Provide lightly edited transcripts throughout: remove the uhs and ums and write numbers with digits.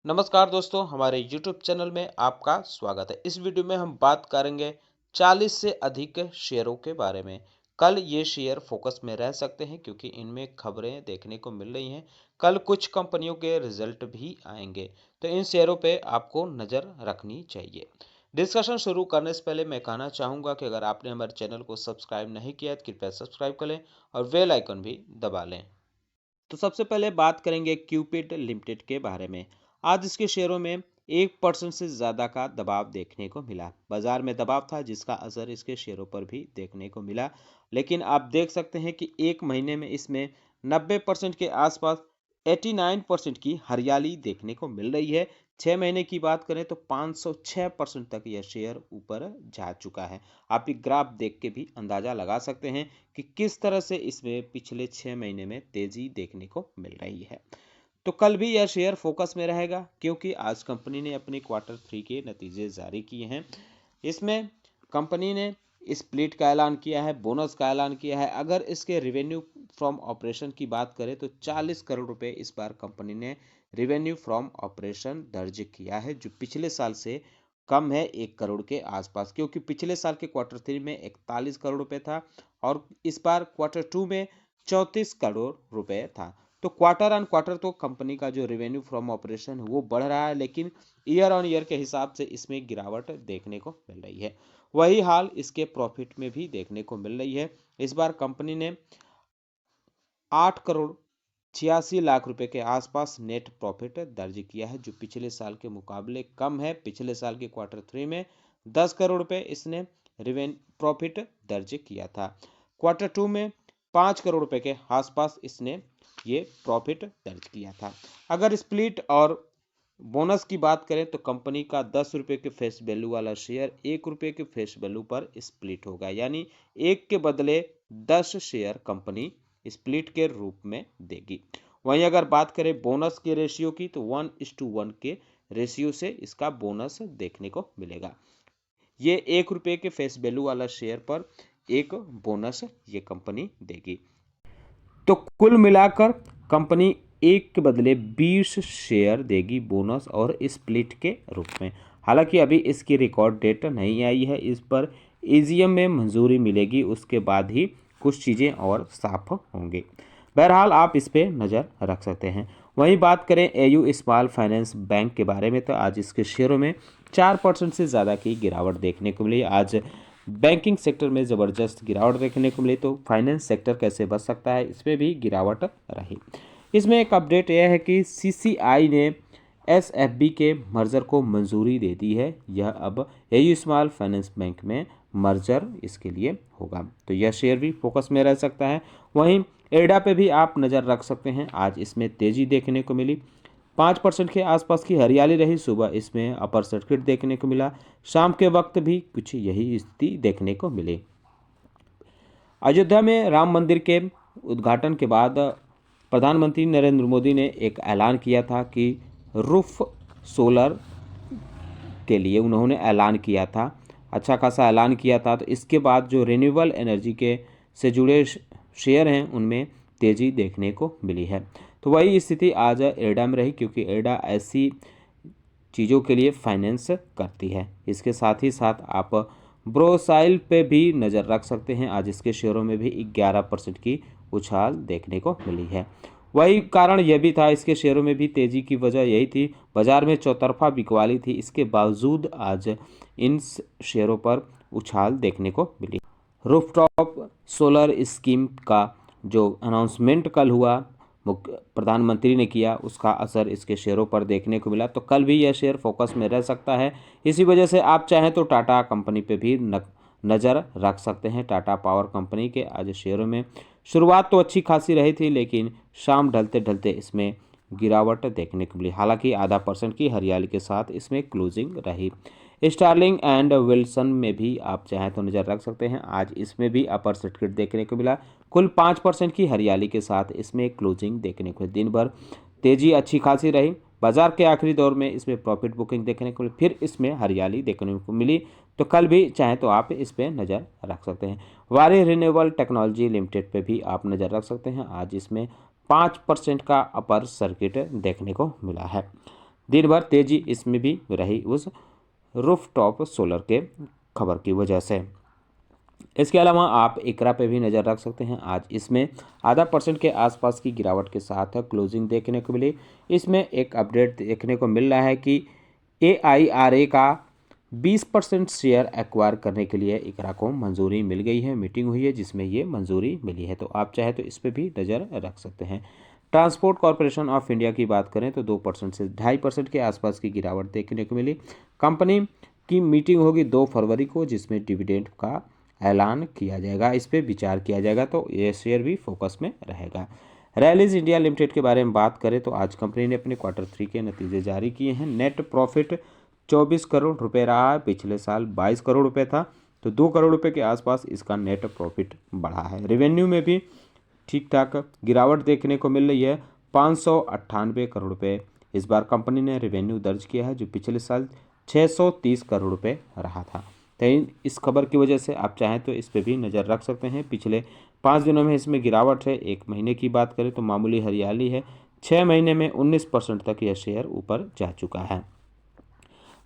नमस्कार दोस्तों, हमारे YouTube चैनल में आपका स्वागत है। इस वीडियो में हम बात करेंगे 40 से अधिक शेयरों के बारे में। कल ये शेयर फोकस में रह सकते हैं क्योंकि इनमें खबरें देखने को मिल रही हैं। कल कुछ कंपनियों के रिजल्ट भी आएंगे, तो इन शेयरों पे आपको नज़र रखनी चाहिए। डिस्कशन शुरू करने से पहले मैं कहना चाहूँगा कि अगर आपने हमारे चैनल को सब्सक्राइब नहीं किया तो कृपया सब्सक्राइब कर लें और बेल आइकन भी दबा लें। तो सबसे पहले बात करेंगे क्यूपिड लिमिटेड के बारे में। आज इसके शेयरों में 1% से ज़्यादा का दबाव देखने को मिला। बाजार में दबाव था जिसका असर इसके शेयरों पर भी देखने को मिला, लेकिन आप देख सकते हैं कि एक महीने में इसमें 90% के आसपास 89% की हरियाली देखने को मिल रही है। 6 महीने की बात करें तो 506% तक यह शेयर ऊपर जा चुका है। आप ये ग्राफ देख के भी अंदाजा लगा सकते हैं कि किस तरह से इसमें पिछले 6 महीने में तेजी देखने को मिल रही है। तो कल भी यह शेयर फोकस में रहेगा क्योंकि आज कंपनी ने अपने क्वार्टर 3 के नतीजे जारी किए हैं। इसमें कंपनी ने स्प्लिट का ऐलान किया है, बोनस का ऐलान किया है। अगर इसके रेवेन्यू फ्रॉम ऑपरेशन की बात करें तो 40 करोड़ रुपए इस बार कंपनी ने रेवेन्यू फ्रॉम ऑपरेशन दर्ज किया है, जो पिछले साल से कम है 1 करोड़ के आसपास, क्योंकि पिछले साल के क्वार्टर 3 में 41 करोड़ रुपए था और इस बार क्वार्टर 2 में 34 करोड़ रुपए था। तो क्वार्टर ऑन क्वार्टर तो कंपनी का जो रेवेन्यू फ्रॉम ऑपरेशन है वो बढ़ रहा है, लेकिन ईयर ऑन ईयर के हिसाब से इसमें गिरावट देखने को मिल रही है। वही हाल इसके प्रॉफिट में भी देखने को मिल रही है। इस बार कंपनी ने 8 करोड़ 86 लाख रुपए के आसपास नेट प्रॉफिट दर्ज किया है, जो पिछले साल के मुकाबले कम है। पिछले साल के क्वार्टर 3 में 10 करोड़ रुपए इसने रेवेन्यू प्रॉफिट दर्ज किया था। क्वार्टर 2 में 5 करोड़ रुपए के आसपास इसने ये प्रॉफिट दर्ज किया था। अगर स्प्लिट और बोनस की बात करें तो कंपनी का 10 रुपये के फेस वैल्यू वाला शेयर 1 रुपये के फेस वैल्यू पर स्प्लिट होगा, यानी 1 के बदले 10 शेयर कंपनी स्प्लिट के रूप में देगी। वहीं अगर बात करें बोनस के रेशियो की तो 1:1 के रेशियो से इसका बोनस देखने को मिलेगा। ये 1 रुपये के फेस वैल्यू वाला शेयर पर एक बोनस ये कंपनी देगी। तो कुल मिलाकर कंपनी 1 के बदले 20 शेयर देगी बोनस और स्प्लिट के रूप में। हालांकि अभी इसकी रिकॉर्ड डेट नहीं आई है, इस पर एजीएम में मंजूरी मिलेगी, उसके बाद ही कुछ चीज़ें और साफ होंगी। बहरहाल आप इस पर नज़र रख सकते हैं। वहीं बात करें एयू स्मॉल फाइनेंस बैंक के बारे में तो आज इसके शेयरों में 4% से ज़्यादा की गिरावट देखने को मिली। आज बैंकिंग सेक्टर में ज़बरदस्त गिरावट देखने को मिली, तो फाइनेंस सेक्टर कैसे बच सकता है, इसमें भी गिरावट रही। इसमें एक अपडेट यह है कि सीसीआई ने एसएफबी के मर्जर को मंजूरी दे दी है। यह अब एयू स्मॉल फाइनेंस बैंक में मर्जर इसके लिए होगा, तो यह शेयर भी फोकस में रह सकता है। वहीं एडा पे भी आप नज़र रख सकते हैं। आज इसमें तेज़ी देखने को मिली, 5% के आसपास की हरियाली रही। सुबह इसमें अपर सर्किट देखने को मिला, शाम के वक्त भी कुछ यही स्थिति देखने को मिली। अयोध्या में राम मंदिर के उद्घाटन के बाद प्रधानमंत्री नरेंद्र मोदी ने एक ऐलान किया था कि रूफ सोलर के लिए उन्होंने ऐलान किया था, अच्छा खासा ऐलान किया था। तो इसके बाद जो रिन्यूएबल एनर्जी के से जुड़े शेयर हैं उनमें तेज़ी देखने को मिली है। तो वही स्थिति आज एडा में रही, क्योंकि एडा ऐसी चीज़ों के लिए फाइनेंस करती है। इसके साथ ही साथ आप ब्रोसाइल पे भी नज़र रख सकते हैं। आज इसके शेयरों में भी 11% की उछाल देखने को मिली है। वही कारण यह भी था, इसके शेयरों में भी तेज़ी की वजह यही थी, बाजार में चौतरफा बिकवाली थी। इसके बावजूद आज इन शेयरों पर उछाल देखने को मिली। रूफटॉप सोलर स्कीम का जो अनाउंसमेंट कल हुआ, प्रधानमंत्री ने किया, उसका असर इसके शेयरों पर देखने को मिला। तो कल भी यह शेयर फोकस में रह सकता है। इसी वजह से आप चाहें तो टाटा कंपनी पे भी नज़र रख सकते हैं। टाटा पावर कंपनी के आज शेयरों में शुरुआत तो अच्छी खासी रही थी, लेकिन शाम ढलते ढलते इसमें गिरावट देखने को मिली। हालांकि आधा % की हरियाली के साथ इसमें क्लोजिंग रही। स्टारलिंग एंड विल्सन में भी आप चाहें तो नज़र रख सकते हैं। आज इसमें भी अपर सर्किट देखने को मिला। कुल 5% की हरियाली के साथ इसमें क्लोजिंग देखने को, दिन भर तेज़ी अच्छी खासी रही। बाजार के आखिरी दौर में इसमें प्रॉफिट बुकिंग देखने को मिली, फिर इसमें हरियाली देखने को मिली। तो कल भी चाहें तो आप इस पर नज़र रख सकते हैं। वारी रिन्यूएबल टेक्नोलॉजी लिमिटेड पे भी आप नज़र रख सकते हैं। आज इसमें 5% का अपर सर्किट देखने को मिला है। दिन भर तेजी इसमें भी रही उस रूफटॉप सोलर के खबर की वजह से। इसके अलावा आप इकरा पे भी नज़र रख सकते हैं। आज इसमें ½ % के आसपास की गिरावट के साथ क्लोजिंग देखने को मिली। इसमें एक अपडेट देखने को मिल रहा है कि AIRA का 20% शेयर एक्वायर करने के लिए इकरा को मंजूरी मिल गई है। मीटिंग हुई है जिसमें ये मंजूरी मिली है, तो आप चाहे तो इस पर भी नज़र रख सकते हैं। ट्रांसपोर्ट कॉरपोरेशन ऑफ इंडिया की बात करें तो 2% से 2.5% के आसपास की गिरावट देखने को मिली। कंपनी की मीटिंग होगी 2 फरवरी को, जिसमें डिविडेंड का ऐलान किया जाएगा, इस पर विचार किया जाएगा, तो ये शेयर भी फोकस में रहेगा। रैलीज इंडिया लिमिटेड के बारे में बात करें तो आज कंपनी ने अपने Q3 के नतीजे जारी किए हैं। नेट प्रॉफिट 24 करोड़ रुपए रहा है, पिछले साल 22 करोड़ रुपए था, तो 2 करोड़ रुपए के आसपास इसका नेट प्रॉफिट बढ़ा है। रेवेन्यू में भी ठीक ठाक गिरावट देखने को मिल रही है, 598 करोड़ रुपए इस बार कंपनी ने रेवेन्यू दर्ज किया है, जो पिछले साल 630 करोड़ रुपए रहा था। तो इस खबर की वजह से आप चाहें तो इस पर भी नज़र रख सकते हैं। पिछले 5 दिनों में इसमें गिरावट है। 1 महीने की बात करें तो मामूली हरियाली है। 6 महीने में 19% तक यह शेयर ऊपर जा चुका है।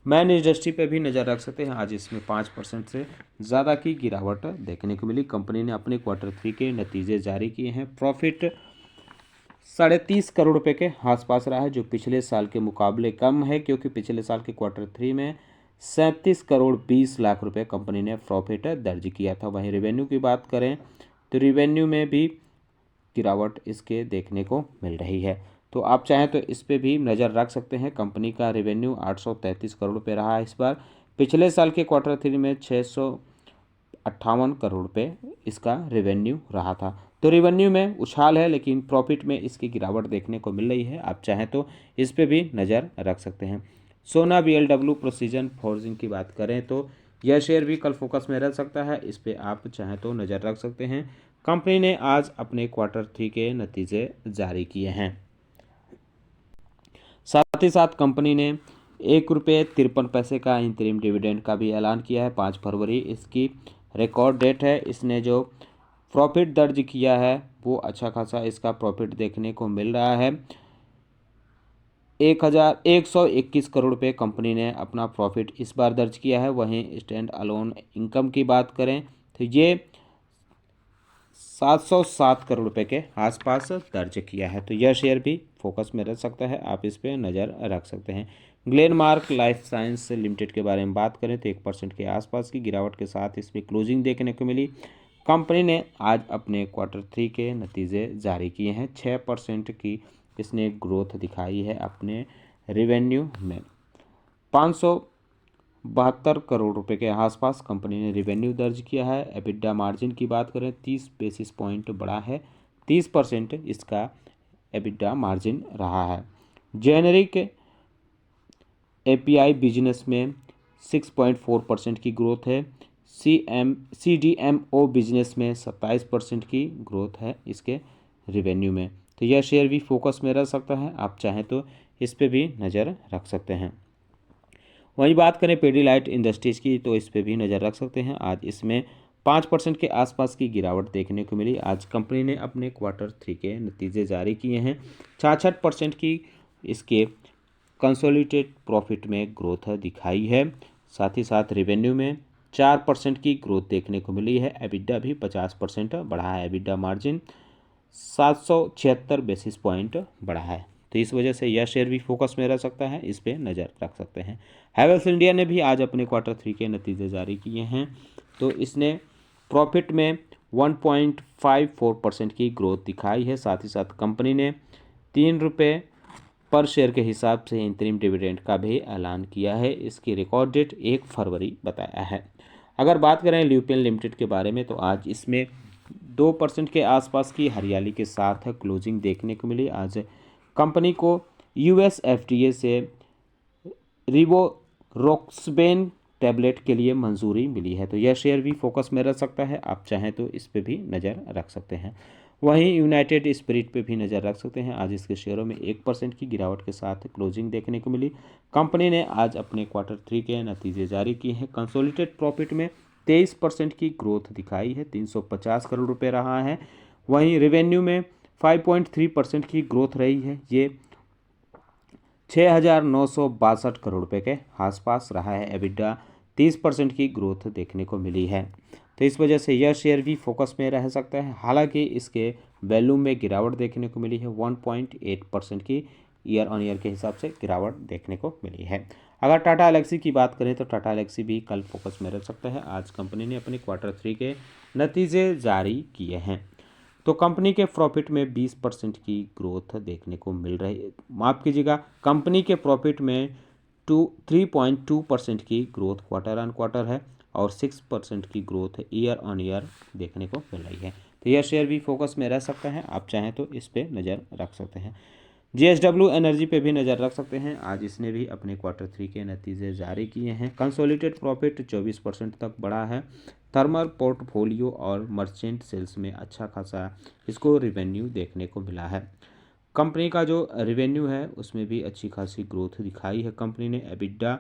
मैन इंडस्ट्री पे भी नज़र रख सकते हैं। आज इसमें 5% से ज़्यादा की गिरावट देखने को मिली। कंपनी ने अपने Q3 के नतीजे जारी किए हैं। प्रॉफिट 30.5 करोड़ रुपए के आसपास रहा है, जो पिछले साल के मुकाबले कम है, क्योंकि पिछले साल के Q3 में 37 करोड़ 20 लाख रुपए कंपनी ने प्रॉफिट दर्ज किया था। वहीं रेवेन्यू की बात करें तो रेवेन्यू में भी गिरावट इसके देखने को मिल रही है, तो आप चाहें तो इस पे भी नज़र रख सकते हैं। कंपनी का रेवेन्यू 833 करोड़ रुपए रहा है इस बार। पिछले साल के Q3 में 658 करोड़ रुपए इसका रेवेन्यू रहा था। तो रेवेन्यू में उछाल है, लेकिन प्रॉफिट में इसकी गिरावट देखने को मिल रही है। आप चाहें तो इस पे भी नज़र रख सकते हैं। सोना BLW प्रोसीजन फोर्जिंग की बात करें तो यह शेयर भी कल फोकस में रह सकता है, इस पे आप चाहें तो नज़र रख सकते हैं। कंपनी ने आज अपने Q3 के नतीजे जारी किए हैं। साथ ही साथ कंपनी ने ₹1.53 का इंतरिम डिविडेंड का भी ऐलान किया है। 5 फरवरी इसकी रिकॉर्ड डेट है। इसने जो प्रॉफिट दर्ज किया है वो अच्छा खासा इसका प्रॉफिट देखने को मिल रहा है। 1121 करोड़ रुपए कंपनी ने अपना प्रॉफिट इस बार दर्ज किया है। वहीं स्टैंड अलोन इनकम की बात करें तो ये 707 करोड़ रुपए के आसपास दर्ज किया है, तो यह शेयर भी फोकस में रह सकता है, आप इस पर नज़र रख सकते हैं। ग्लेनमार्क लाइफ साइंस लिमिटेड के बारे में बात करें तो 1% के आसपास की गिरावट के साथ इसमें क्लोजिंग देखने को मिली। कंपनी ने आज अपने Q3 के नतीजे जारी किए हैं। 6% की इसने ग्रोथ दिखाई है अपने रेवेन्यू में। 572 करोड़ रुपए के आसपास कंपनी ने रेवेन्यू दर्ज किया है। एबिडा मार्जिन की बात करें 30 बेसिस पॉइंट बढ़ा है, 30% इसका एबिडा मार्जिन रहा है। जेनेरिक API बिजनेस में 6.4% की ग्रोथ है। CDMO बिजनेस में 27% की ग्रोथ है इसके रेवेन्यू में, तो यह शेयर भी फोकस में रह सकता है, आप चाहें तो इस पे भी नज़र रख सकते हैं। वहीं बात करें पीडीलाइट इंडस्ट्रीज़ की तो इस पे भी नज़र रख सकते हैं। आज इसमें 5% के आसपास की गिरावट देखने को मिली। आज कंपनी ने अपने Q3 के नतीजे जारी किए हैं। 66% की इसके कंसोलिडेटेड प्रॉफिट में ग्रोथ दिखाई है। साथ ही साथ रेवेन्यू में 4% की ग्रोथ देखने को मिली है। एबिडा भी 50% बढ़ा है। एबिडा मार्जिन 776 बेसिस पॉइंट बढ़ा है, तो इस वजह से यह शेयर भी फोकस में रह सकता है, इस पे नज़र रख सकते हैं। हैवेल्स इंडिया ने भी आज अपने Q3 के नतीजे जारी किए हैं, तो इसने प्रॉफिट में 1.54% की ग्रोथ दिखाई है। साथ ही साथ कंपनी ने ₹3 पर शेयर के हिसाब से इंतरिम डिविडेंड का भी ऐलान किया है। इसकी रिकॉर्ड डेट 1 फरवरी बताया है। अगर बात करें ल्यूपिन लिमिटेड के बारे में तो आज इसमें 2% के आसपास की हरियाली के साथ क्लोजिंग देखने को मिली। आज कंपनी को US FDA से रिवोरोक्सबेन टैबलेट के लिए मंजूरी मिली है, तो यह शेयर भी फोकस में रह सकता है, आप चाहें तो इस पे भी नज़र रख सकते हैं। वहीं यूनाइटेड स्पिरिट पे भी नज़र रख सकते हैं। आज इसके शेयरों में 1% की गिरावट के साथ क्लोजिंग देखने को मिली। कंपनी ने आज अपने Q3 के नतीजे जारी किए हैं। कंसोलिडेटेड प्रॉफिट में 23% की ग्रोथ दिखाई है, 350 करोड़ रुपए रहा है। वहीं रेवेन्यू में 5.3% की ग्रोथ रही है। ये 6,962 करोड़ रुपए के आसपास रहा है। एबिटा 30% की ग्रोथ देखने को मिली है, तो इस वजह से यह शेयर भी फोकस में रह सकता है। हालांकि इसके वैल्यू में गिरावट देखने को मिली है, 1.8% की ईयर ऑन ईयर के हिसाब से गिरावट देखने को मिली है। अगर टाटा एलेक्सी की बात करें तो टाटा एलेक्सी भी कल फोकस में रह सकता है। आज कंपनी ने अपने Q3 के नतीजे जारी किए हैं, तो कंपनी के प्रॉफिट में 20% की ग्रोथ देखने को मिल रही है। माफ़ कीजिएगा, कंपनी के प्रॉफिट में 3.2% की ग्रोथ क्वार्टर ऑन क्वार्टर है और 6% की ग्रोथ ईयर ऑन ईयर देखने को मिल रही है। तो यह शेयर भी फोकस में रह सकता है, आप चाहें तो इस पर नज़र रख सकते हैं। JSW एनर्जी पे भी नज़र रख सकते हैं। आज इसने भी अपने Q3 के नतीजे जारी किए हैं। कंसोलिडेटेड प्रॉफिट 24% तक बढ़ा है। थर्मल पोर्टफोलियो और मर्चेंट सेल्स में अच्छा खासा इसको रिवेन्यू देखने को मिला है। कंपनी का जो रिवेन्यू है उसमें भी अच्छी खासी ग्रोथ दिखाई है। कंपनी ने एबिटा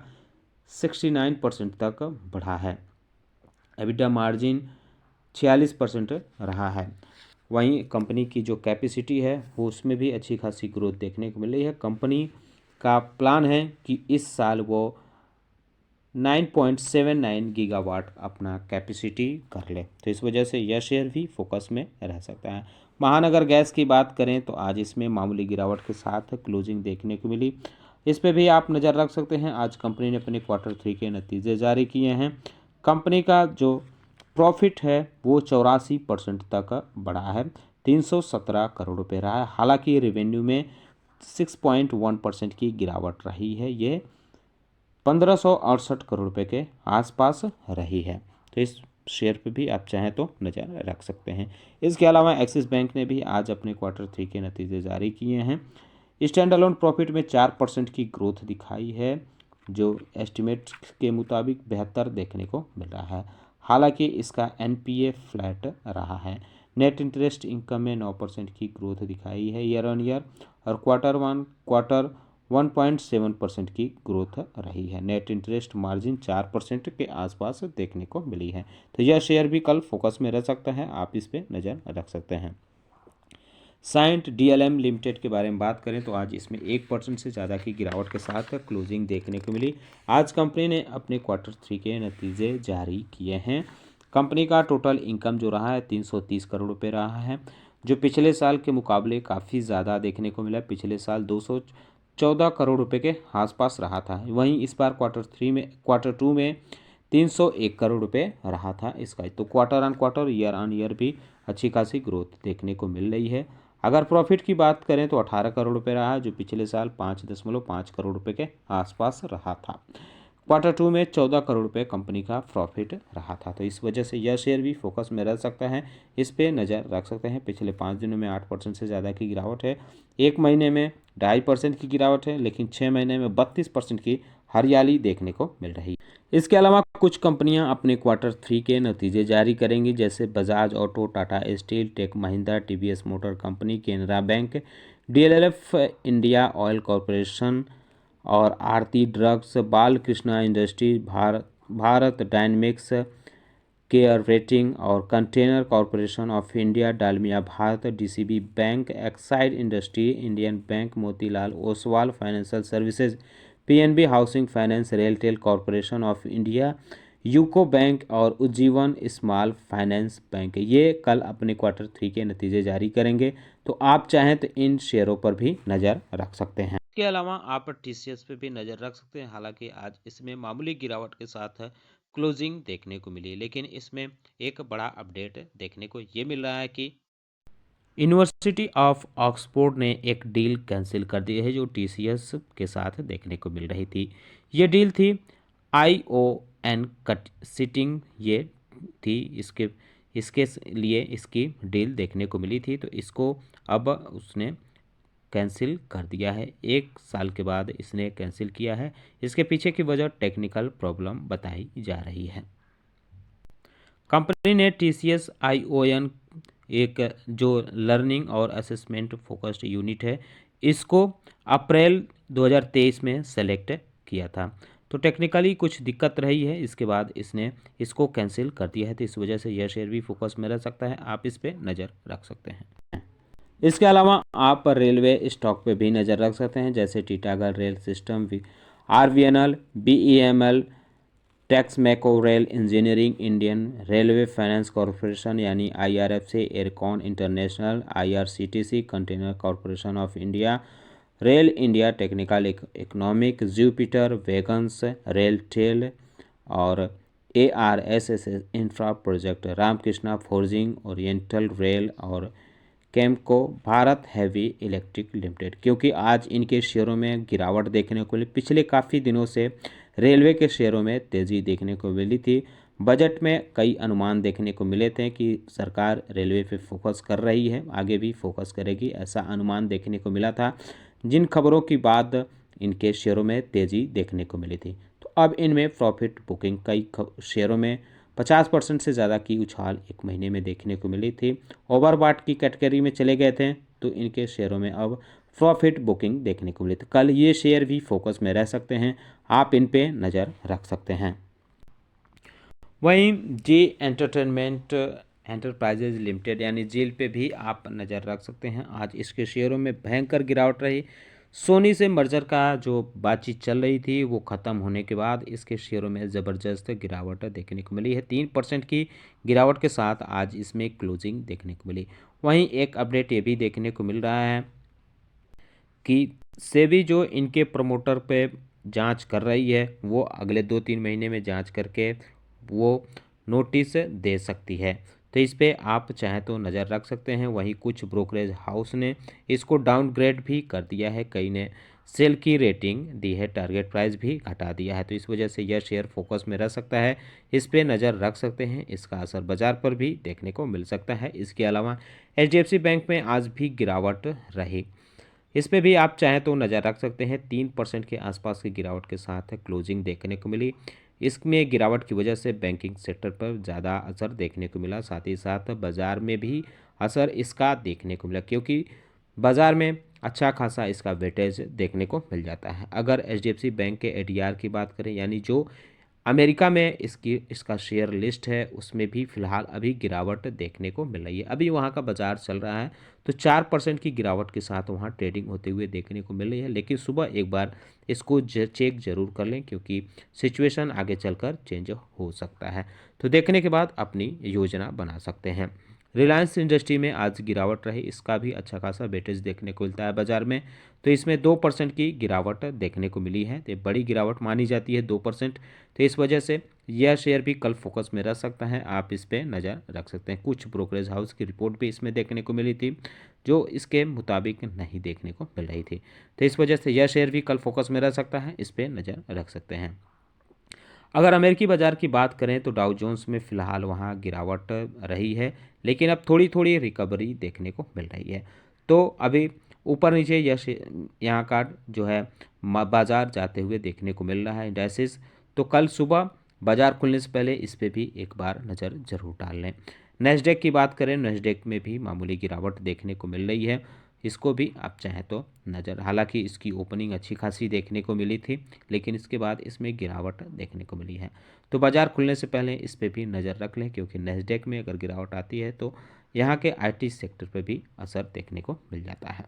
69% तक बढ़ा है। एबिटा मार्जिन 46% रहा है। वहीं कंपनी की जो कैपेसिटी है वो उसमें भी अच्छी खासी ग्रोथ देखने को मिल रही है। कंपनी का प्लान है कि इस साल वो 9.79 गीगावाट अपना कैपेसिटी कर ले, तो इस वजह से यह शेयर भी फोकस में रह सकता है। महानगर गैस की बात करें तो आज इसमें मामूली गिरावट के साथ क्लोजिंग देखने को मिली, इस पे भी आप नज़र रख सकते हैं। आज कंपनी ने अपने Q3 के नतीजे जारी किए हैं। कंपनी का जो प्रॉफिट है वो 84% तक बढ़ा है, 317 करोड़ रुपये रहा है। हालांकि रेवेन्यू में 6.1% की गिरावट रही है, ये 1568 करोड़ रुपए के आसपास रही है, तो इस शेयर पे भी आप चाहें तो नज़र रख सकते हैं। इसके अलावा एक्सिस बैंक ने भी आज अपने Q3 के नतीजे जारी किए हैं। स्टैंड अलोन प्रॉफिट में 4% की ग्रोथ दिखाई है, जो एस्टिमेट के मुताबिक बेहतर देखने को मिल रहा है। हालांकि इसका NPA फ्लैट रहा है। नेट इंटरेस्ट इनकम में 9% की ग्रोथ दिखाई है ईयर ऑन ईयर, और क्वार्टर 1.7% की ग्रोथ रही है। नेट इंटरेस्ट मार्जिन 4% के आसपास देखने को मिली है, तो यह शेयर भी कल फोकस में रह सकता है, आप इस पर नज़र रख सकते हैं। साइंट DLM लिमिटेड के बारे में बात करें तो आज इसमें 1% से ज़्यादा की गिरावट के साथ क्लोजिंग देखने को मिली। आज कंपनी ने अपने Q3 के नतीजे जारी किए हैं। कंपनी का टोटल इनकम जो रहा है 330 करोड़ रुपये रहा है, जो पिछले साल के मुकाबले काफ़ी ज़्यादा देखने को मिला। पिछले साल 214 करोड़ रुपये के आसपास रहा था। वहीं इस बार Q2 में 301 करोड़ रुपये रहा था इसका, तो quarter on quarter year on year भी अच्छी खासी ग्रोथ देखने को मिल रही है। अगर प्रॉफिट की बात करें तो 18 करोड़ रुपये रहा है, जो पिछले साल 5.5 करोड़ रुपये के आसपास रहा था। Q2 में 14 करोड़ रुपये कंपनी का प्रॉफिट रहा था, तो इस वजह से यह शेयर भी फोकस में रह सकता है, इस पे नज़र रख सकते हैं। पिछले 5 दिनों में 8% से ज़्यादा की गिरावट है, एक महीने में 2.5% की गिरावट है, लेकिन 6 महीने में 32% की हरियाली देखने को मिल रही है। इसके अलावा कुछ कंपनियां अपने Q3 के नतीजे जारी करेंगी, जैसे Bajaj auto, Tata steel, tech Mahindra, TVS motor company, Canara bank, DLF India oil corporation और Aarti drugs, Balkrishna industry, Bharat dynamics, care rating और container corporation of India, Dalmia Bharat, DCB bank, Exide industry, Indian bank, Motilal Oswal financial services, PNB housing finance, RailTel corporation of India, UCO bank और Ujjivan small finance bank, ये कल अपने Q3 के नतीजे जारी करेंगे, तो आप चाहें तो इन शेयरों पर भी नज़र रख सकते हैं। इसके अलावा आप TCS पे भी नज़र रख सकते हैं। हालांकि आज इसमें मामूली गिरावट के साथ क्लोजिंग देखने को मिली, लेकिन इसमें एक बड़ा अपडेट देखने को ये मिल रहा है कि यूनिवर्सिटी ऑफ ऑक्सफोर्ड ने एक डील कैंसिल कर दी है, जो TCS के साथ देखने को मिल रही थी। ये डील थी ION कट सिटिंग, ये थी इसके इसके लिए इसकी डील देखने को मिली थी, तो इसको अब उसने कैंसिल कर दिया है। 1 साल के बाद इसने कैंसिल किया है। इसके पीछे की वजह टेक्निकल प्रॉब्लम बताई जा रही है। कंपनी ने TCS ION एक जो लर्निंग और असेसमेंट फोकस्ड यूनिट है, इसको अप्रैल 2023 में सेलेक्ट किया था, तो टेक्निकली कुछ दिक्कत रही है, इसके बाद इसने इसको कैंसिल कर दिया है, तो इस वजह से यह शेयर भी फोकस में रह सकता है, आप इस पर नज़र रख सकते हैं। इसके अलावा आप रेलवे स्टॉक पे भी नज़र रख सकते हैं, जैसे Titagarh rail system, RVNL, BEML, Texmaco rail engineering, Indian railway finance corporation यानी IRFC, aircon international, IRCTC, container corporation of India, rail India technical economic, Jupiter wagons, RailTel और ARSS infra project, Ramkrishna forging, oriental rail और Kemco, Bharat heavy electric limited. क्योंकि आज इनके शेयरों में गिरावट देखने को मिली, पिछले काफ़ी दिनों से रेलवे के शेयरों में तेज़ी देखने को मिली थी। बजट में कई अनुमान देखने को मिले थे कि सरकार रेलवे पे फोकस कर रही है, आगे भी फोकस करेगी, ऐसा अनुमान देखने को मिला था, जिन खबरों की बाद इनके शेयरों में तेज़ी देखने को मिली थी। तो अब इनमें प्रॉफिट बुकिंग कई शेयरों में 50% से ज़्यादा की उछाल एक महीने में देखने को मिली थी। ओवरबॉट की कैटेगरी में चले गए थे, तो इनके शेयरों में अब प्रॉफिट बुकिंग देखने को मिली थी। कल ये शेयर भी फोकस में रह सकते हैं, आप इन पे नज़र रख सकते हैं। वहीं जी एंटरटेनमेंट एंटरप्राइजेज लिमिटेड यानी जेल पे भी आप नज़र रख सकते हैं। आज इसके शेयरों में भयंकर गिरावट रही। सोनी से मर्जर का जो बातचीत चल रही थी वो ख़त्म होने के बाद इसके शेयरों में ज़बरदस्त गिरावट देखने को मिली है। 3% की गिरावट के साथ आज इसमें क्लोजिंग देखने को मिली। वहीं एक अपडेट ये भी देखने को मिल रहा है कि सेबी जो इनके प्रमोटर पे जांच कर रही है, वो अगले 2-3 महीने में जांच करके वो नोटिस दे सकती है। तो इस पे आप चाहें तो नज़र रख सकते हैं। वहीं कुछ ब्रोकरेज हाउस ने इसको डाउनग्रेड भी कर दिया है, कई ने सेल की रेटिंग दी है, टारगेट प्राइस भी घटा दिया है। तो इस वजह से यह शेयर फोकस में रह सकता है, इस पे नज़र रख सकते हैं। इसका असर बाजार पर भी देखने को मिल सकता है। इसके अलावा एचडीएफसी बैंक में आज भी गिरावट रही, इस पे भी आप चाहें तो नज़र रख सकते हैं। 3% के आसपास की गिरावट के साथ क्लोजिंग देखने को मिली। इसमें गिरावट की वजह से बैंकिंग सेक्टर पर ज़्यादा असर देखने को मिला, साथ ही साथ बाज़ार में भी असर इसका देखने को मिला, क्योंकि बाज़ार में अच्छा खासा इसका वेटेज देखने को मिल जाता है। अगर एचडीएफसी बैंक के एडीआर की बात करें, यानी जो अमेरिका में इसका शेयर लिस्ट है, उसमें भी फ़िलहाल अभी गिरावट देखने को मिल रही है। अभी वहाँ का बाज़ार चल रहा है, तो 4% की गिरावट के साथ वहाँ ट्रेडिंग होते हुए देखने को मिल रही है। लेकिन सुबह एक बार इसको चेक ज़रूर कर लें, क्योंकि सिचुएशन आगे चलकर चेंज हो सकता है। तो देखने के बाद अपनी योजना बना सकते हैं। रिलायंस इंडस्ट्री में आज गिरावट रही, इसका भी अच्छा खासा वेटेज देखने को मिलता है बाजार में। तो इसमें 2% की गिरावट देखने को मिली है, तो बड़ी गिरावट मानी जाती है 2%। तो इस वजह से यह शेयर भी कल फोकस में रह सकता है, आप इस पर नज़र रख सकते हैं। कुछ ब्रोकरेज हाउस की रिपोर्ट भी इसमें देखने को मिली थी, जो इसके मुताबिक नहीं देखने को मिल रही थी। तो इस वजह से यह शेयर भी कल फोकस में रह सकता है, इस पर नज़र रख सकते हैं। अगर अमेरिकी बाज़ार की बात करें तो डाउ जोन्स में फ़िलहाल वहाँ गिरावट रही है, लेकिन अब थोड़ी थोड़ी रिकवरी देखने को मिल रही है। तो अभी ऊपर नीचे यहाँ का जो है बाज़ार जाते हुए देखने को मिल रहा है इंडेक्सेस। तो कल सुबह बाज़ार खुलने से पहले इस पे भी एक बार नज़र ज़रूर डाल लें। नेस्डेक की बात करें, नेस्डेक में भी मामूली गिरावट देखने को मिल रही है, इसको भी आप चाहें तो नज़र, हालांकि इसकी ओपनिंग अच्छी खासी देखने को मिली थी, लेकिन इसके बाद इसमें गिरावट देखने को मिली है। तो बाज़ार खुलने से पहले इस पे भी नज़र रख लें, क्योंकि नेस्डेक में अगर गिरावट आती है तो यहाँ के आईटी सेक्टर पर भी असर देखने को मिल जाता है।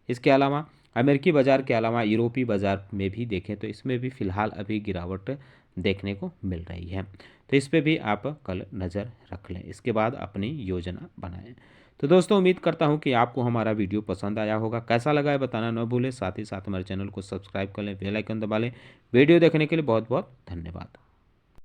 इसके अलावा अमेरिकी बाज़ार के अलावा यूरोपीय बाज़ार में भी देखें तो इसमें भी फ़िलहाल अभी गिरावट देखने को मिल रही है। तो इस पे भी आप कल नज़र रख लें, इसके बाद अपनी योजना बनाएं। तो दोस्तों, उम्मीद करता हूं कि आपको हमारा वीडियो पसंद आया होगा। कैसा लगा है बताना न भूलें, साथ ही साथ हमारे चैनल को सब्सक्राइब कर लें, बेल आइकन दबा लें। वीडियो देखने के लिए बहुत बहुत धन्यवाद।